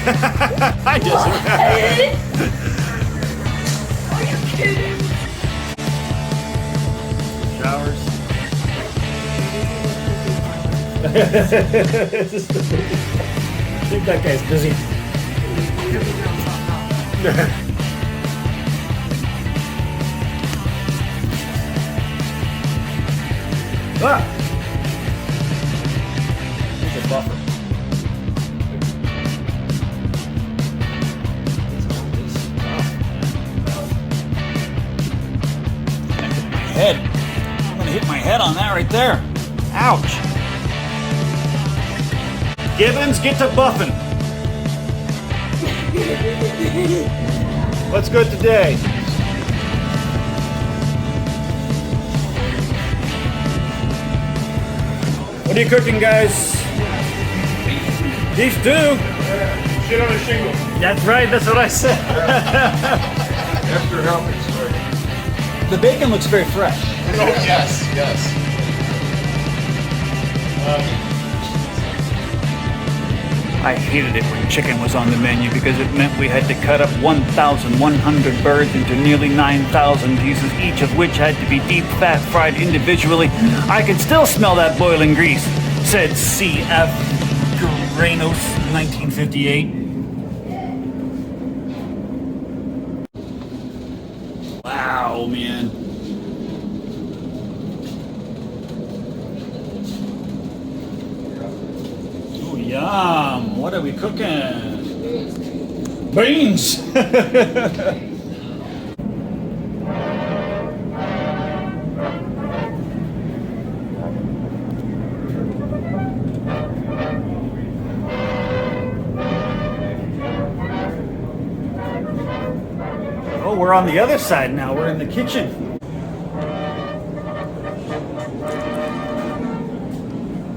Hi, Desiree. Are you kidding? Showers. I think that guy's busy. Ah! There's a buffer. Head. I'm gonna hit my head on that right there. Ouch. Gibbons, get to buffing. What's good today? What are you cooking, guys? Beef stew. Shit on a shingle. That's right, that's what I said. After helping, sorry. The bacon looks very fresh. Oh, yes, yes. I hated it when chicken was on the menu because it meant we had to cut up 1,100 birds into nearly 9,000 pieces, each of which had to be deep fat fried individually. I could still smell that boiling grease, said C.F. Granos, 1958. Wow, man. Oh, yum. What are we cooking? Beans. Oh, we're on the other side now. We're in the kitchen.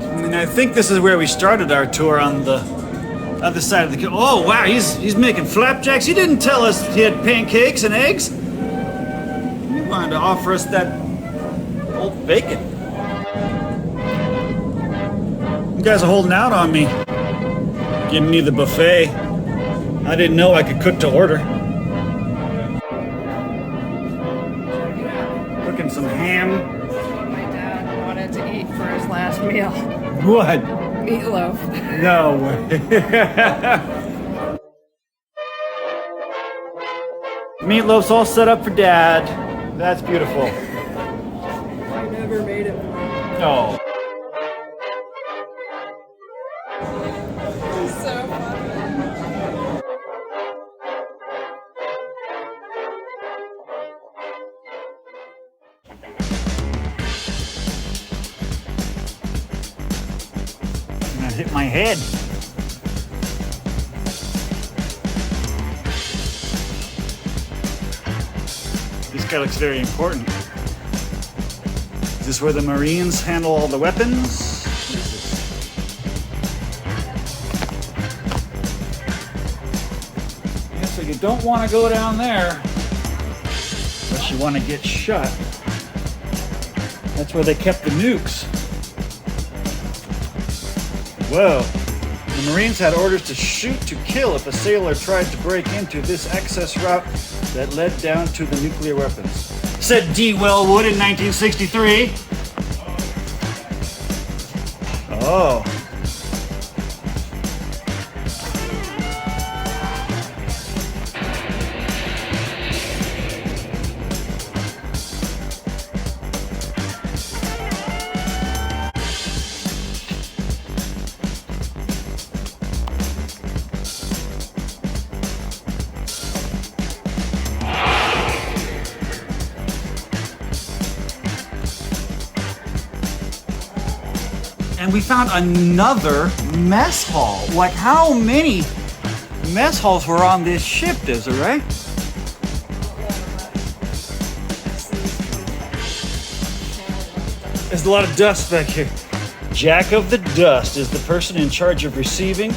And I think this is where we started our tour, on the other side of the kitchen. Oh, wow, he's making flapjacks. He didn't tell us he had pancakes and eggs. He wanted to offer us that old bacon. You guys are holding out on me. Giving me the buffet. I didn't know I could cook to order. Cooking some ham. My dad wanted to eat for his last meal. What? Meatloaf. No way. Meatloaf's all set up for Dad. That's beautiful. I never made it. Oh. So funny. I hit my head. This guy looks very important. Is this where the Marines handle all the weapons? Yeah, so you don't want to go down there unless you want to get shot. That's where they kept the nukes. Whoa. The Marines had orders to shoot to kill if a sailor tried to break into this access route that led down to the nuclear weapons, said D. Wellwood in 1963. Oh. And we found another mess hall. Like, how many mess halls were on this ship, Desiree? There's a lot of dust back here. Jack of the Dust is the person in charge of receiving,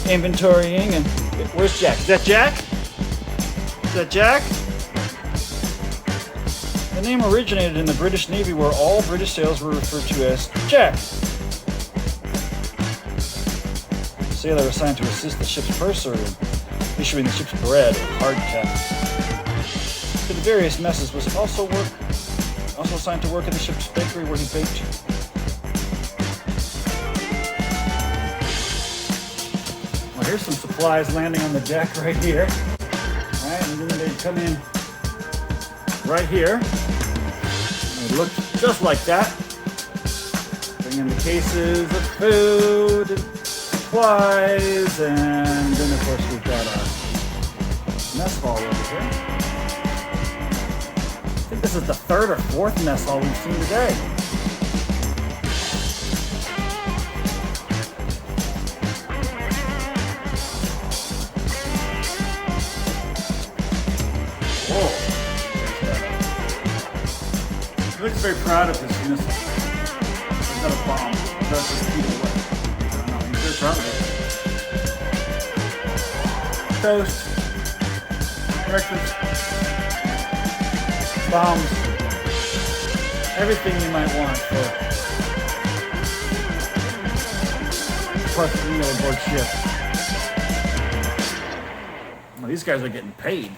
inventorying, and... Where's Jack? Is that Jack? Is that Jack? The name originated in the British Navy, where all British sailors were referred to as Jack. sailor assigned to assist the ship's purser in issuing the ship's bread or hard caps. To the various messes was also assigned to work in the ship's bakery where he baked. Well, here's some supplies landing on the deck right here. All right, and then they'd come in right here. And it looked just like that. Bring in the cases of food and supplies, and then of course we've got our mess hall over here. I think this is the third or fourth mess hall we've seen today. Whoa. He looks very proud of his missile. He's got a bomb. That's just feet away. I don't know, he's very proud of it. Toast. Breakfast. Bombs. Everything you might want for plus meal aboard ship. Well, these guys are getting paid.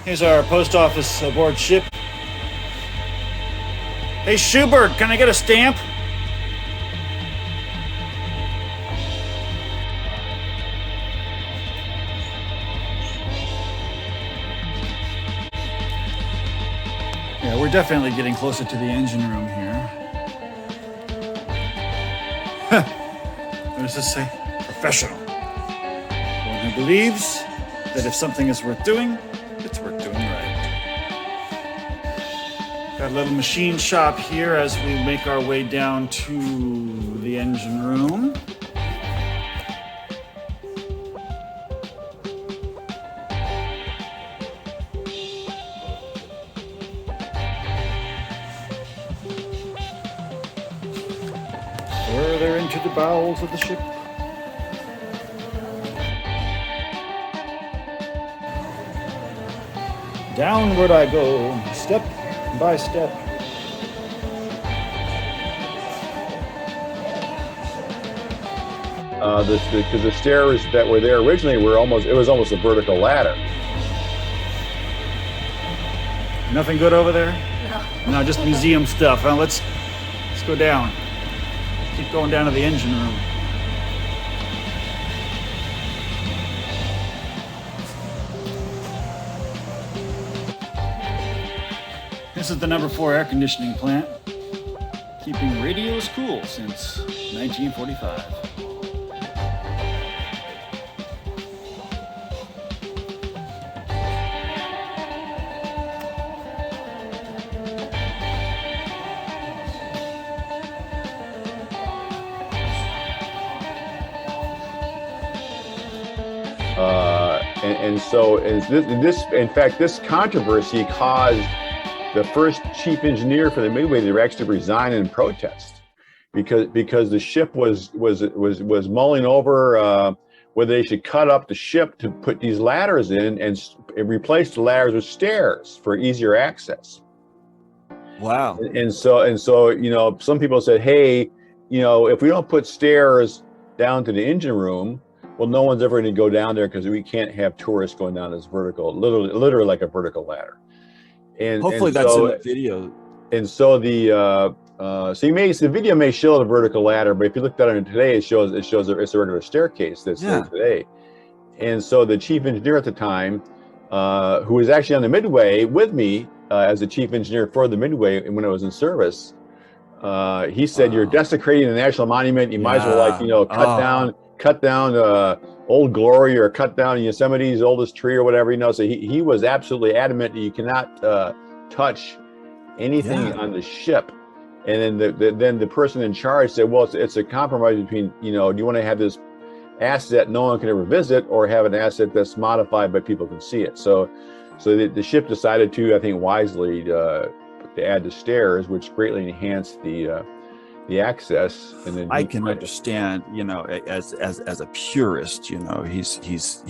Here's our post office aboard ship. Hey Schubert, can I get a stamp? Yeah, we're definitely getting closer to the engine room here. What does this say? Professional. One who believes that if something is worth doing, it's worth doing right. Got a little machine shop here as we make our way down to the engine room. Further into the bowels of the ship. Downward I go, step by step. Because the stairs that were there originally it was almost a vertical ladder. Nothing good over there? No, just museum stuff. Well, let's go down. Keep going down to the engine room. This is the number 4 air conditioning plant, keeping radios cool since 1945. This controversy caused the first chief engineer for the Midway to actually resign in protest, because the ship was mulling over whether they should cut up the ship to put these ladders in and replace the ladders with stairs for easier access. Wow. And so some people said, hey, if we don't put stairs down to the engine room, well, no one's ever going to go down there because we can't have tourists going down this vertical, literally like a vertical ladder. And hopefully that's in the video. And so the video may show the vertical ladder, but if you looked at it today, it shows it's a regular staircase that's there today. And so the chief engineer at the time, who was actually on the Midway with me as the chief engineer for the Midway when I was in service, he said, "You're desecrating the national monument. You might as well cut down Old Glory or cut down Yosemite's oldest tree or whatever." So he was absolutely adamant that you cannot touch anything on the ship. And then the person in charge said, well, it's a compromise between, do you want to have this asset no one can ever visit, or have an asset that's modified but people can see it. So the ship decided to, I think wisely, to add the stairs, which greatly enhanced the access. And then I can understand, you know, as a purist, you know, he's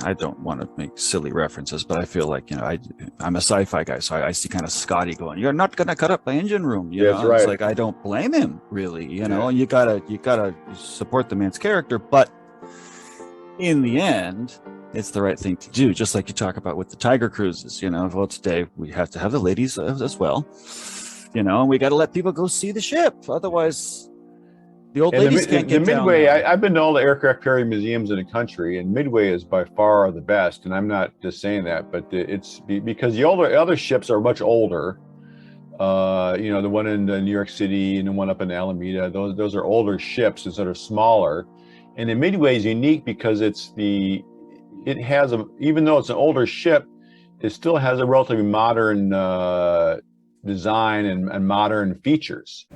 I don't want to make silly references, but I feel like, you know, I'm a sci-fi guy, so I see kind of Scotty going, "You're not gonna cut up my engine room," you know. That's right. It's like, I don't blame him, really, you know. And you gotta support the man's character, but in the end, it's the right thing to do. Just like you talk about with the Tiger cruises, you know. Well, today we have to have the ladies as well. You know, and we got to let people go see the ship. Otherwise, the old ladies can't get down. Midway, I've been to all the aircraft carrier museums in the country, and Midway is by far the best. And I'm not just saying that, but it's because the other ships are much older. You know, the one in New York City and the one up in Alameda, those are older ships that are smaller. And the Midway is unique because it has even though it's an older ship, it still has a relatively modern design and modern features.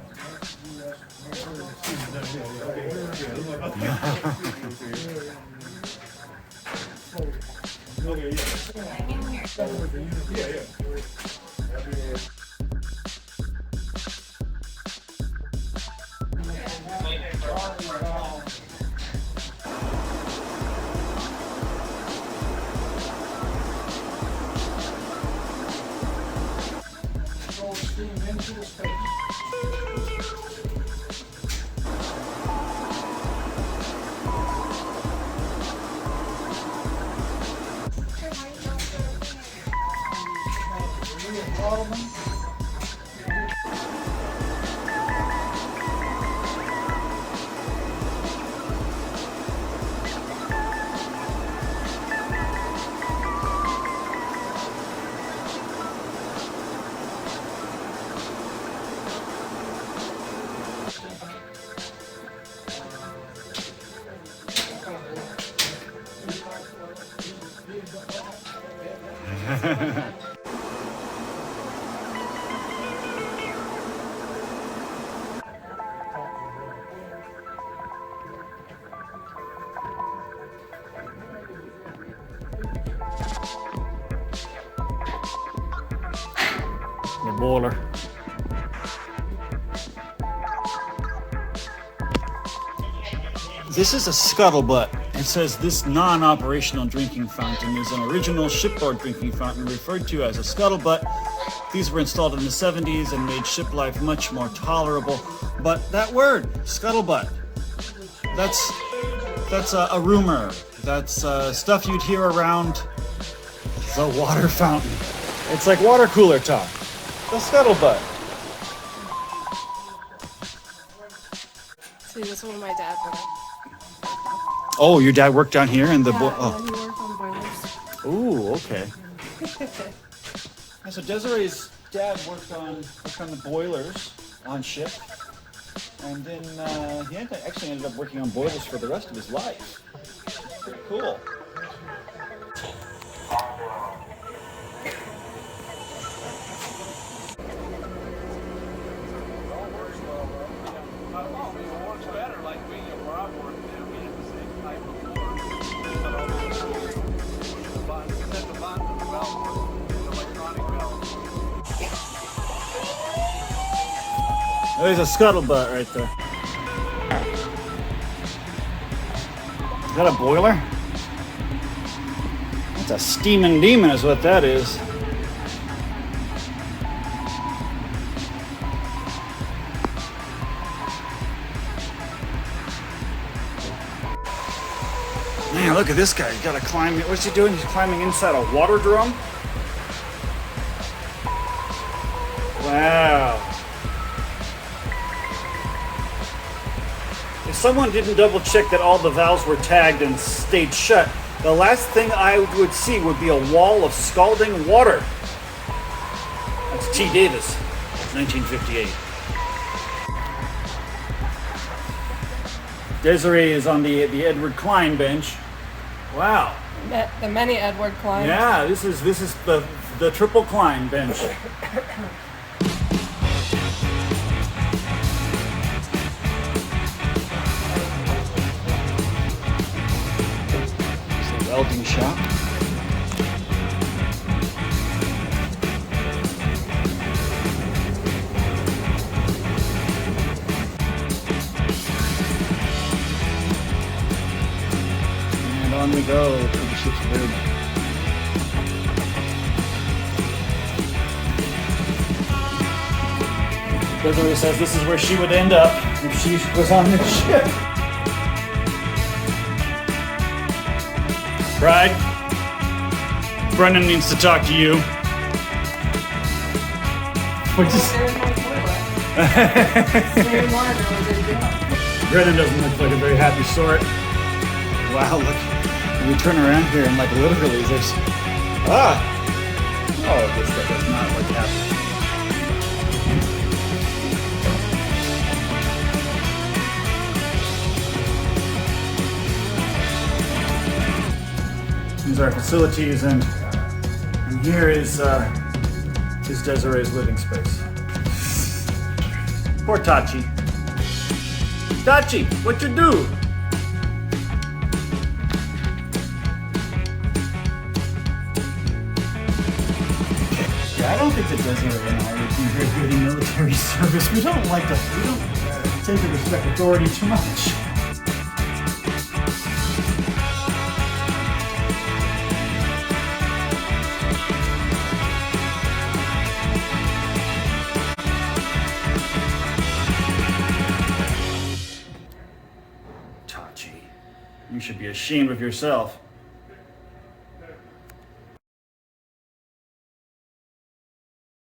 The boiler. This is a scuttlebutt. It says this non-operational drinking fountain is an original shipboard drinking fountain referred to as a scuttlebutt. These were installed in the 70s and made ship life much more tolerable. But that word, scuttlebutt, that's a rumor. That's stuff you'd hear around the water fountain. It's like water cooler talk. The scuttlebutt. See, this one my dad did. Oh, your dad worked down here in the Yeah, oh. he worked on boilers. Ooh, okay. So Desiree's dad worked on the boilers on ship, and then he actually ended up working on boilers for the rest of his life. Pretty cool. There's a scuttlebutt right there. Is that a boiler? That's a steaming demon is what that is. Man, look at this guy. He's got to climb. What's he doing? He's climbing inside a water drum? Wow. If someone didn't double check that all the valves were tagged and stayed shut, the last thing I would see would be a wall of scalding water. That's T. Davis, 1958. Desiree is on the Edward Klein bench. Wow. The many Edward Klein. Yeah, this is the triple Klein bench. welding shop. And on we go to the ship's bridge. Desiree says this is where she would end up if she was on this ship. Bride, Brennan needs to talk to you. What'd you say? Brennan doesn't look like a very happy sort. Wow, look. When we turn around here and like literally there's... Ah! Oh, this guy does not look happy. These are our facilities, and here is Desiree's living space. Poor Tachi. Tachi, what you do? Yeah, I don't think that Desiree and I would be very good in military service. We don't take or respect authority too much. You should be ashamed of yourself.